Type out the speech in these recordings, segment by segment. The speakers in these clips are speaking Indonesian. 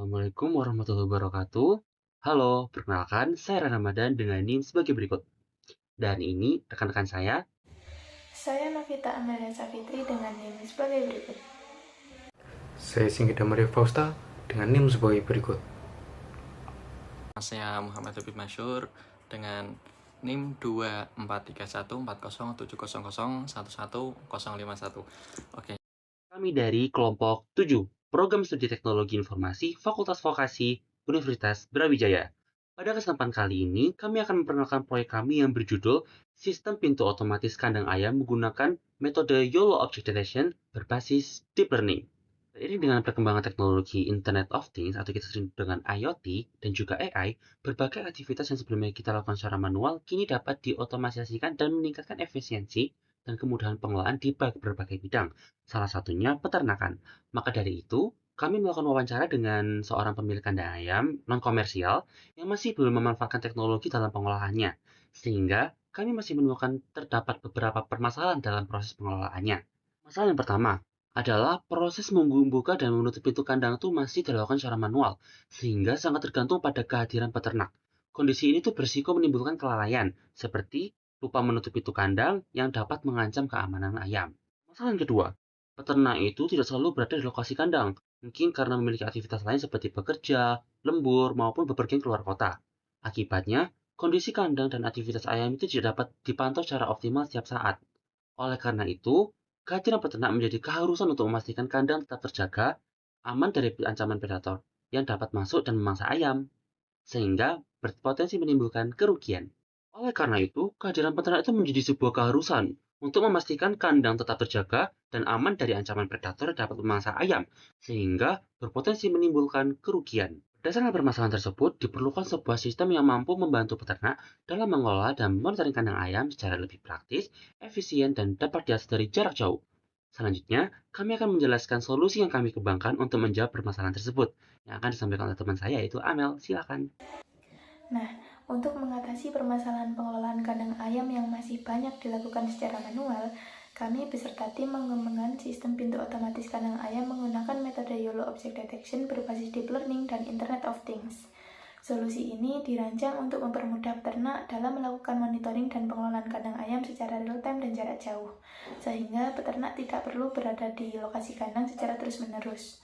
Assalamualaikum warahmatullahi wabarakatuh. Halo, perkenalkan saya Ramadan dengan NIM sebagai berikut. Dan ini rekan-rekan saya. Saya Novita Amelia Safitri dengan NIM sebagai berikut. Saya Singgida Maria Fausta dengan NIM sebagai berikut. Saya Muhammad Habib Masyur dengan NIM 2431400700111051. Oke. Kami dari kelompok 7, Program Studi Teknologi Informasi Fakultas Vokasi Universitas Brawijaya. Pada kesempatan kali ini, kami akan memperkenalkan proyek kami yang berjudul Sistem Pintu Otomatis Kandang Ayam menggunakan metode YOLO Object Detection berbasis Deep Learning. Seiring dengan perkembangan teknologi Internet of Things atau kita sering dengan IoT dan juga AI, berbagai aktivitas yang sebelumnya kita lakukan secara manual kini dapat diotomatisasikan dan meningkatkan efisiensi dan kemudahan pengelolaan di berbagai bidang, salah satunya peternakan. Maka dari itu, kami melakukan wawancara dengan seorang pemilik kandang ayam non-komersial yang masih belum memanfaatkan teknologi dalam pengolahannya, sehingga kami masih menemukan terdapat beberapa permasalahan dalam proses pengelolaannya. Masalah yang pertama adalah proses membuka dan menutup pintu kandang itu masih dilakukan secara manual, sehingga sangat tergantung pada kehadiran peternak. Kondisi ini tuh berisiko menimbulkan kelalaian, seperti lupa menutup pintu kandang yang dapat mengancam keamanan ayam. Masalah yang kedua, peternak itu tidak selalu berada di lokasi kandang, mungkin karena memiliki aktivitas lain seperti bekerja, lembur, maupun bepergian keluar kota. Akibatnya, kondisi kandang dan aktivitas ayam itu tidak dapat dipantau secara optimal setiap saat. Oleh karena itu, kehadiran peternak menjadi keharusan untuk memastikan kandang tetap terjaga, aman dari ancaman predator yang dapat masuk dan memangsa ayam, sehingga berpotensi menimbulkan kerugian. Oleh karena itu, kehadiran peternak itu menjadi sebuah keharusan untuk memastikan kandang tetap terjaga dan aman dari ancaman predator yang dapat memangsa ayam, sehingga berpotensi menimbulkan kerugian. Berdasarkan permasalahan tersebut, diperlukan sebuah sistem yang mampu membantu peternak dalam mengelola dan monitoring kandang ayam secara lebih praktis, efisien, dan dapat diakses dari jarak jauh. Selanjutnya, kami akan menjelaskan solusi yang kami kembangkan untuk menjawab permasalahan tersebut, yang akan disampaikan oleh teman saya, yaitu Amel. Silakan. Nah, untuk mengatasi permasalahan pengelolaan kandang ayam yang masih banyak dilakukan secara manual, kami beserta tim mengembangkan sistem pintu otomatis kandang ayam menggunakan metode YOLO Object Detection berbasis Deep Learning dan Internet of Things. Solusi ini dirancang untuk mempermudah peternak dalam melakukan monitoring dan pengelolaan kandang ayam secara real-time dan jarak jauh, sehingga peternak tidak perlu berada di lokasi kandang secara terus-menerus.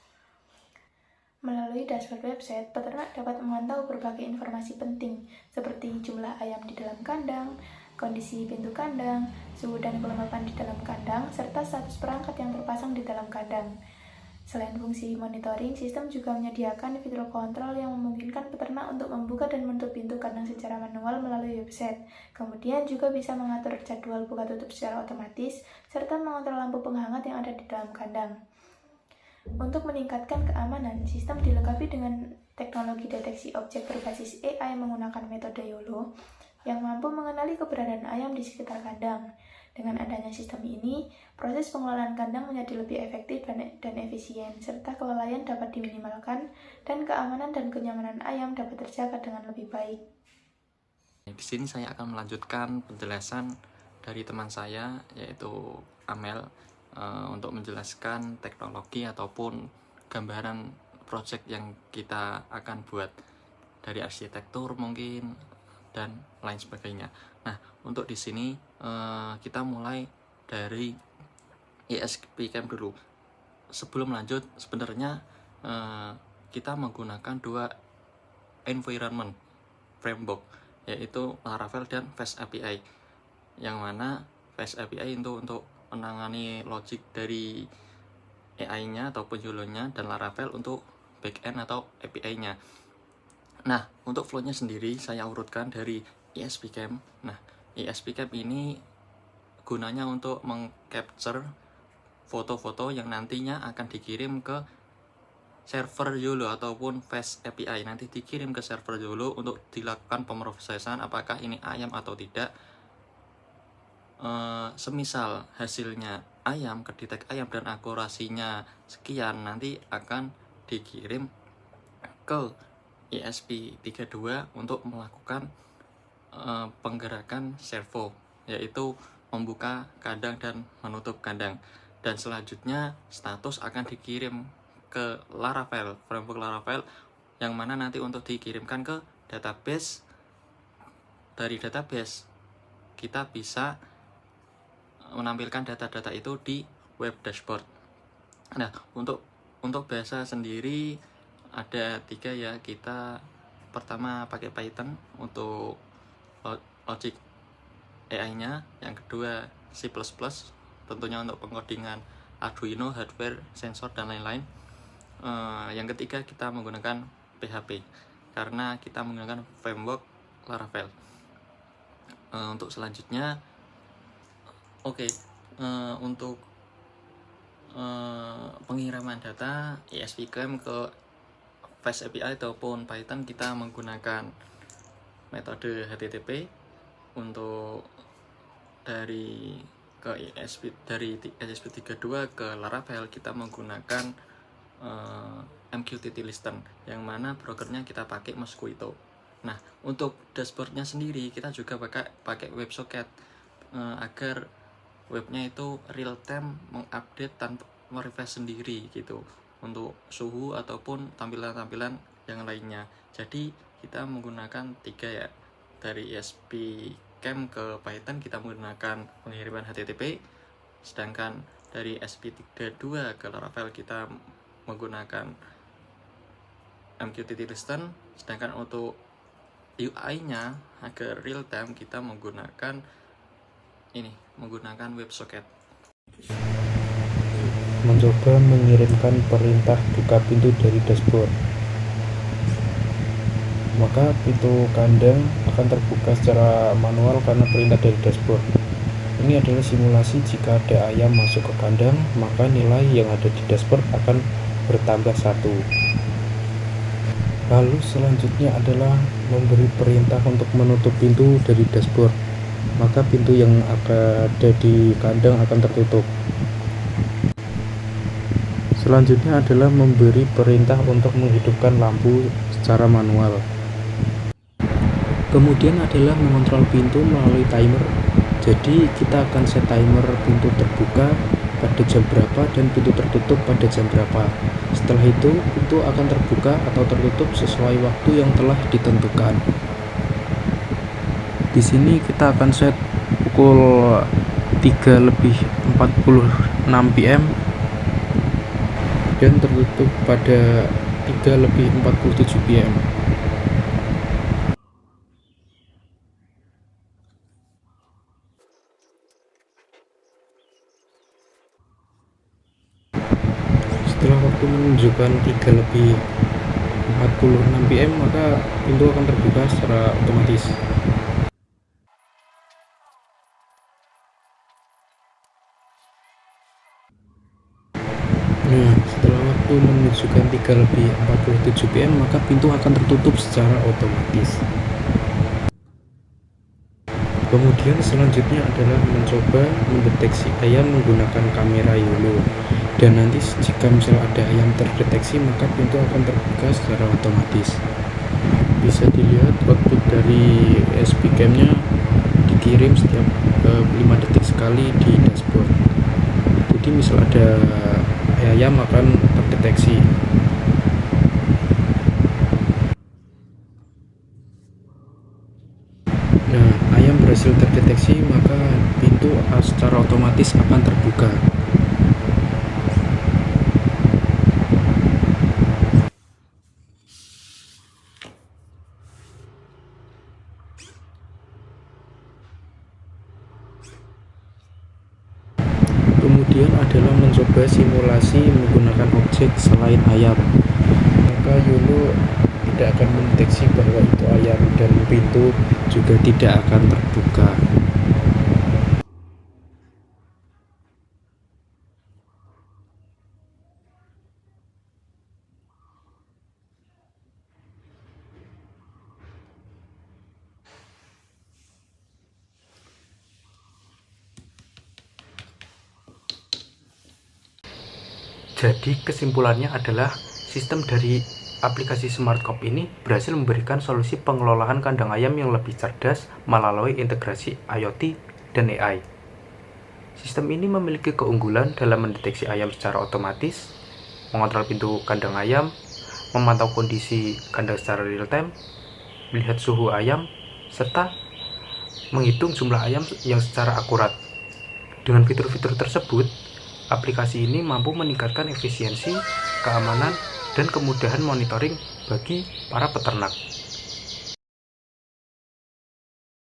Melalui dashboard website, peternak dapat memantau berbagai informasi penting, seperti jumlah ayam di dalam kandang, kondisi pintu kandang, suhu dan kelembapan di dalam kandang, serta status perangkat yang terpasang di dalam kandang. Selain fungsi monitoring, sistem juga menyediakan fitur kontrol yang memungkinkan peternak untuk membuka dan menutup pintu kandang secara manual melalui website. Kemudian juga bisa mengatur jadwal buka tutup secara otomatis, serta mengontrol lampu penghangat yang ada di dalam kandang. Untuk meningkatkan keamanan, sistem dilengkapi dengan teknologi deteksi objek berbasis AI menggunakan metode YOLO yang mampu mengenali keberadaan ayam di sekitar kandang. Dengan adanya sistem ini, proses pengelolaan kandang menjadi lebih efektif dan efisien, serta kelalaian dapat diminimalkan dan keamanan dan kenyamanan ayam dapat terjaga dengan lebih baik. Di sini saya akan melanjutkan penjelasan dari teman saya, yaitu Amel, untuk menjelaskan teknologi ataupun gambaran project yang kita akan buat dari arsitektur mungkin dan lain sebagainya. Nah, untuk di sini kita mulai dari ESP Camp dulu. Sebelum lanjut, sebenarnya kita menggunakan dua environment framework, yaitu Laravel dan Fast API, yang mana Fast API itu untuk menangani logic dari AI-nya ataupun YOLO-nya, dan Laravel untuk backend atau API-nya. Nah, untuk flow-nya sendiri saya urutkan dari ESPCam. Nah, ESPCam ini gunanya untuk mengcapture foto-foto yang nantinya akan dikirim ke server YOLO ataupun Fast API. Nanti dikirim ke server YOLO untuk dilakukan pemrosesan apakah ini ayam atau tidak. Semisal hasilnya ayam, kedetek ayam dan akurasinya sekian, nanti akan dikirim ke ESP32 untuk melakukan penggerakan servo, yaitu membuka kandang dan menutup kandang. Dan selanjutnya status akan dikirim ke Laravel, framework Laravel, yang mana nanti untuk dikirimkan ke database. Dari database kita bisa menampilkan data-data itu di web dashboard. Nah, untuk bahasa sendiri ada 3 ya. Kita pertama pakai Python untuk logic AI-nya, yang kedua C++ tentunya untuk pengkodingan Arduino, hardware, sensor, dan lain-lain. Yang ketiga kita menggunakan PHP karena kita menggunakan framework Laravel. Untuk selanjutnya, untuk pengiriman data ESP-CAM ke Fast API ataupun Python kita menggunakan metode HTTP. Untuk dari ESP32 ke Laravel kita menggunakan MQTT Listen, yang mana brokernya kita pakai Mosquito. Nah, untuk dashboardnya sendiri kita juga pakai WebSocket agar webnya itu real time mengupdate tanpa merefresh sendiri gitu, untuk suhu ataupun tampilan-tampilan yang lainnya. Jadi kita menggunakan 3 ya. Dari ESP-CAM ke Python kita menggunakan pengiriman HTTP, sedangkan dari ESP32 ke Laravel kita menggunakan MQTT Listen, sedangkan untuk UI-nya agar real time kita menggunakan WebSocket. Mencoba mengirimkan perintah buka pintu dari dashboard, maka pintu kandang akan terbuka secara manual karena perintah dari dashboard. Ini adalah simulasi jika ada ayam masuk ke kandang, maka nilai yang ada di dashboard akan bertambah 1. Lalu selanjutnya adalah memberi perintah untuk menutup pintu dari dashboard, maka pintu yang ada di kandang akan tertutup. Selanjutnya adalah memberi perintah untuk menghidupkan lampu secara manual. Kemudian adalah mengontrol pintu melalui timer. Jadi kita akan set timer pintu terbuka pada jam berapa dan pintu tertutup pada jam berapa. Setelah itu pintu akan terbuka atau tertutup sesuai waktu yang telah ditentukan. Di sini kita akan set pukul 3:46 PM dan tertutup pada 3:47 PM. Setelah waktu menunjukkan 3:46 PM, maka pintu akan terbuka secara otomatis. Nah, setelah waktu menunjukkan 3:47 PM, maka pintu akan tertutup secara otomatis. Kemudian selanjutnya adalah mencoba mendeteksi ayam menggunakan kamera YOLO. Dan nanti jika misal ada ayam terdeteksi, maka pintu akan terbuka secara otomatis. Bisa dilihat output dari ESP-CAM-nya dikirim setiap 5 detik sekali di dashboard. Jadi misal ada ayam akan terdeteksi. Nah, ayam berhasil terdeteksi, maka pintu secara otomatis akan terbuka. Kemudian adalah mencoba simulasi menggunakan objek selain ayam, maka YOLO tidak akan mendeteksi bahwa itu ayam dan pintu juga tidak akan terbuka. Jadi kesimpulannya adalah sistem dari aplikasi SmartCop ini berhasil memberikan solusi pengelolaan kandang ayam yang lebih cerdas melalui integrasi IoT dan AI. Sistem ini memiliki keunggulan dalam mendeteksi ayam secara otomatis, mengontrol pintu kandang ayam, memantau kondisi kandang secara real time, melihat suhu ayam, serta menghitung jumlah ayam yang secara akurat. Dengan fitur-fitur tersebut, aplikasi ini mampu meningkatkan efisiensi, keamanan, dan kemudahan monitoring bagi para peternak.